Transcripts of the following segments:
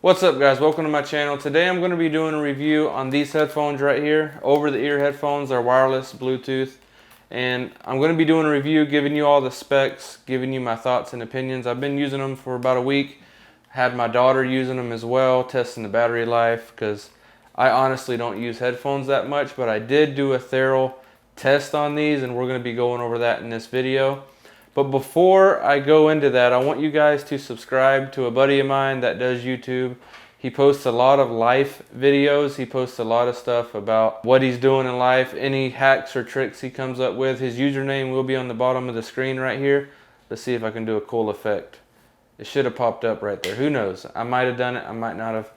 What's up guys, welcome to my channel. Today I'm going to be doing a review on these headphones right here. Over the ear headphones are wireless Bluetooth. And I'm going to be doing a review, giving you all the specs, giving you my thoughts and opinions. I've been using them for about a week. Had my daughter using them as well, testing the battery life, because I honestly don't use headphones that much, but I did do a thorough test on these and we're going to be going over that in this video. But before I go into that, I want you guys to subscribe to a buddy of mine that does YouTube. He posts a lot of life videos. He posts a lot of stuff about what he's doing in life, any hacks or tricks he comes up with. His username will be on the bottom of the screen right here. Let's see if I can do a cool effect. It should have popped up right there. Who knows? I might have done it. I might not have.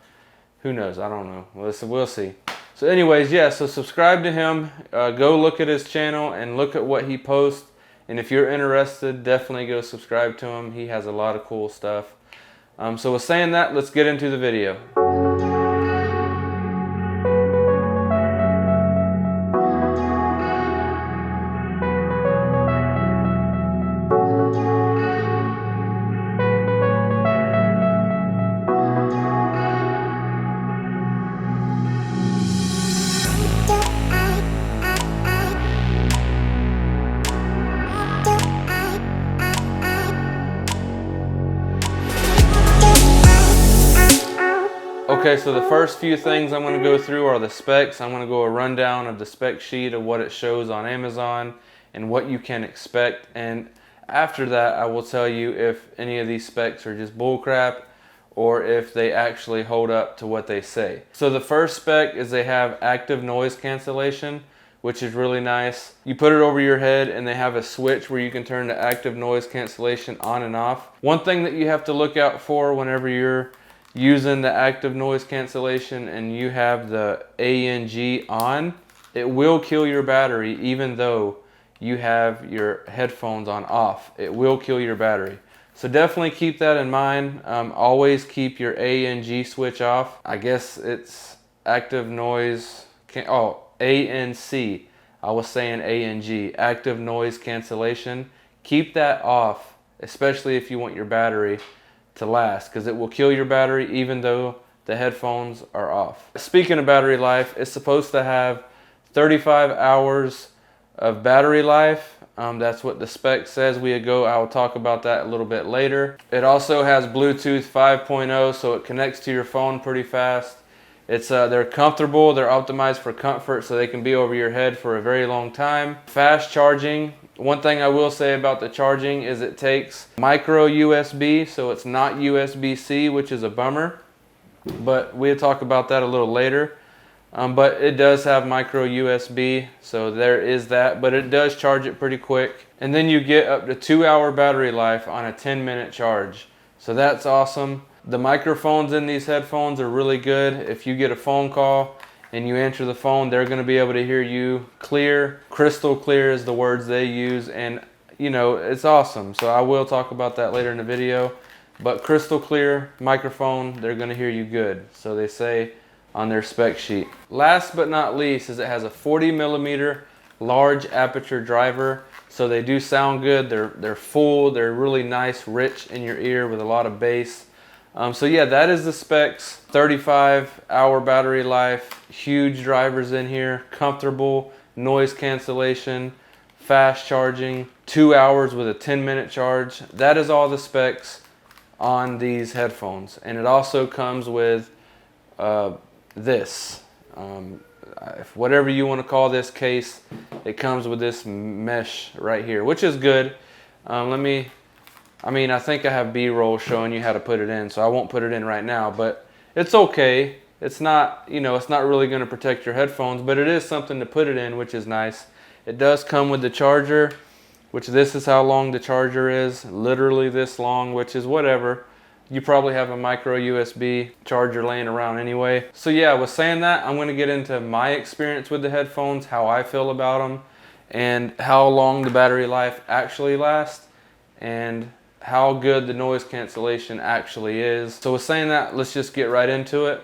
Who knows? I don't know. We'll see. So anyways, yeah, so subscribe to him. Go look at his channel and look at what he posts. And if you're interested, definitely go subscribe to him. He has a lot of cool stuff. So with saying that, let's get into the video. Okay, so the first few things I'm going to go through are the specs. I'm going to go a rundown of the spec sheet of what it shows on Amazon and what you can expect. And after that, I will tell you if any of these specs are just bullcrap or if they actually hold up to what they say. So the first spec is they have active noise cancellation, which is really nice. You put it over your head and they have a switch where you can turn the active noise cancellation on and off. One thing that you have to look out for whenever you're using the active noise cancellation and you have the ANG on, it will kill your battery even though you have your headphones on off. It will kill your battery. So definitely keep that in mind. Always keep your ANG switch off. I guess it's active noise, ANC. I was saying ANG, active noise cancellation. Keep that off, especially if you want your battery to last, because it will kill your battery even though the headphones are off. Speaking of battery life, it's supposed to have 35 hours of battery life. That's what the spec says. I'll talk about that a little bit later. It also has Bluetooth 5.0, so it connects to your phone pretty fast. They're comfortable, they're optimized for comfort, so they can be over your head for a very long time. Fast charging. One thing I will say about the charging is it takes micro USB, so it's not USB-C, which is a bummer. But we'll talk about that a little later. But it does have micro USB, so there is that. But it does charge it pretty quick. And then you get up to 2-hour battery life on a 10-minute charge. So that's awesome. The microphones in these headphones are really good. If you get a phone call and you answer the phone, they're going to be able to hear you clear. Crystal clear is the words they use, and you know, it's awesome. So I will talk about that later in the video. But crystal clear microphone, they're going to hear you good. So they say on their spec sheet. Last but not least is it has a 40mm large aperture driver. So they do sound good. They're full. They're really nice, rich in your ear with a lot of bass. So yeah, that is the specs. 35-hour battery life, huge drivers in here, comfortable, noise cancellation, fast charging, 2 hours with a 10-minute charge. That is all the specs on these headphones. And it also comes with this. Whatever you want to call this case, it comes with this mesh right here, which is good. I think I have B-roll showing you how to put it in, so I won't put it in right now, but it's okay. It's not, it's not really going to protect your headphones, but it is something to put it in, which is nice. It does come with the charger, which this is how long the charger is, literally this long, which is whatever. You probably have a micro USB charger laying around anyway. So yeah, with saying that, I'm going to get into my experience with the headphones, how I feel about them, and how long the battery life actually lasts, and how good the noise cancellation actually is. So with saying that, let's just get right into it.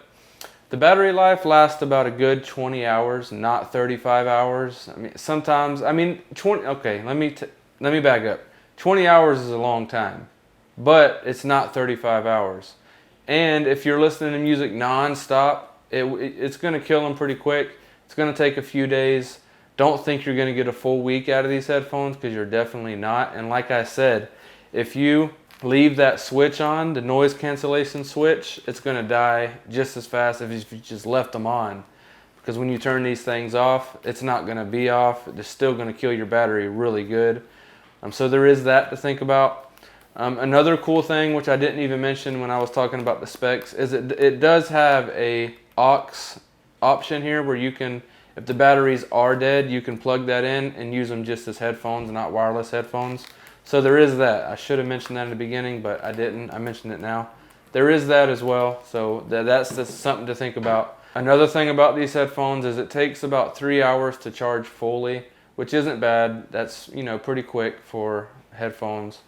The battery life lasts about a good 20 hours, not 35 hours. Sometimes, 20, okay, let me back up. 20 hours is a long time, but it's not 35 hours. And if you're listening to music non-stop, it's going to kill them pretty quick. It's going to take a few days. Don't think you're going to get a full week out of these headphones, because you're definitely not. And like I said, if you leave that switch on, the noise cancellation switch, it's going to die just as fast as if you just left them on. Because when you turn these things off, it's not going to be off. It's still going to kill your battery really good. So there is that to think about. Another cool thing, which I didn't even mention when I was talking about the specs, is it does have a aux option here where you can, if the batteries are dead, you can plug that in and use them just as headphones, not wireless headphones. So there is that. I should have mentioned that in the beginning, but I didn't. I mentioned it now. There is that as well. So that's just something to think about. Another thing about these headphones is it takes about 3 hours to charge fully, which isn't bad. That's, you know, pretty quick for headphones.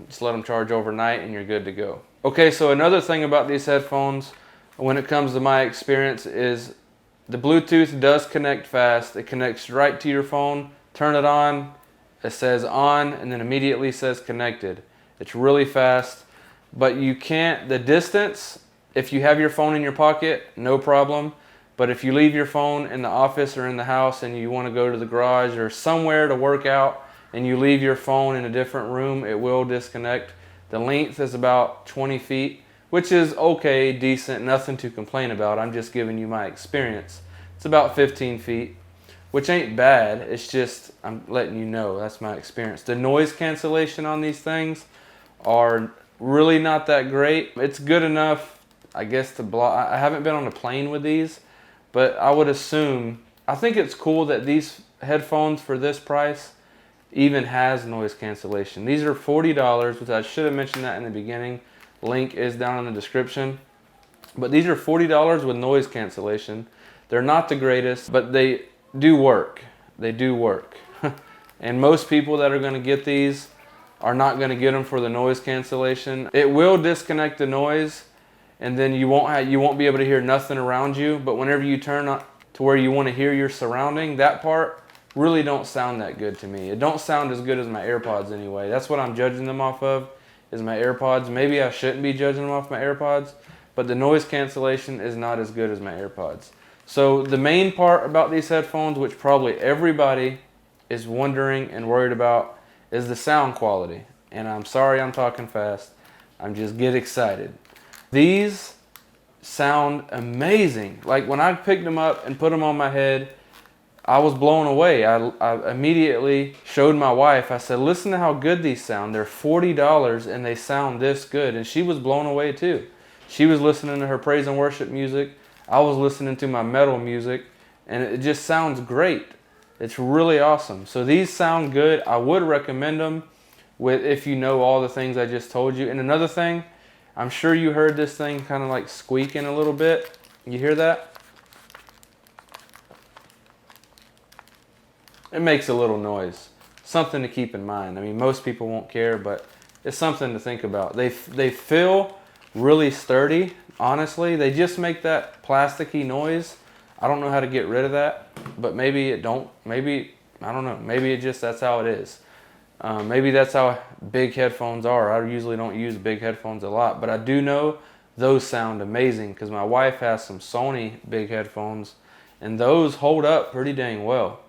Just let them charge overnight and you're good to go. Okay, so another thing about these headphones when it comes to my experience is the Bluetooth does connect fast. It connects right to your phone. Turn it on, it says on, and then immediately says connected. It's really fast, but you can't, the distance, if you have your phone in your pocket, no problem. But if you leave your phone in the office or in the house and you want to go to the garage or somewhere to work out and you leave your phone in a different room, it will disconnect. The length is about 20 feet, which is okay, decent, nothing to complain about. I'm just giving you my experience. It's about 15 feet, which ain't bad. It's just, I'm letting you know, that's my experience. The noise cancellation on these things are really not that great. It's good enough, I guess, to block. I haven't been on a plane with these, but I would assume, I think it's cool that these headphones for this price even has noise cancellation. These are $40, which I should have mentioned that in the beginning. Link is down in the description. But these are $40 with noise cancellation. They're not the greatest, but they do work. They do work. And most people that are going to get these are not going to get them for the noise cancellation. It will disconnect the noise, and then you won't be able to hear nothing around you. But whenever you turn on to where you want to hear your surrounding, that part really don't sound that good to me. It don't sound as good as my AirPods anyway. That's what I'm judging them off of, is my AirPods. Maybe I shouldn't be judging them off my AirPods, but the noise cancellation is not as good as my AirPods. So the main part about these headphones, which probably everybody is wondering and worried about, is the sound quality. And I'm sorry I'm talking fast. I'm just get excited. These sound amazing. Like when I picked them up and put them on my head, I was blown away. I immediately showed my wife. I said, listen to how good these sound. They're $40 and they sound this good. And she was blown away too. She was listening to her praise and worship music. I was listening to my metal music, and it just sounds great. It's really awesome. So these sound good. I would recommend them if you know all the things I just told you. And another thing, I'm sure you heard this thing kind of like squeaking a little bit. You hear that? It makes a little noise. Something to keep in mind. I mean, most people won't care, but it's something to think about. They feel really sturdy, honestly. They just make that plasticky noise. I don't know how to get rid of that, but maybe it don't. Maybe, I don't know. Maybe it just, that's how it is. Maybe that's how big headphones are. I usually don't use big headphones a lot, but I do know those sound amazing because my wife has some Sony big headphones, and those hold up pretty dang well.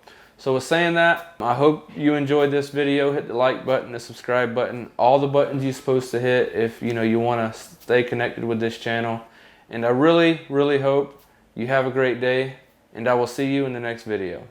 So with saying that, I hope you enjoyed this video. Hit the like button, the subscribe button, all the buttons you're supposed to hit if you want to stay connected with this channel. And I really, really hope you have a great day, and I will see you in the next video.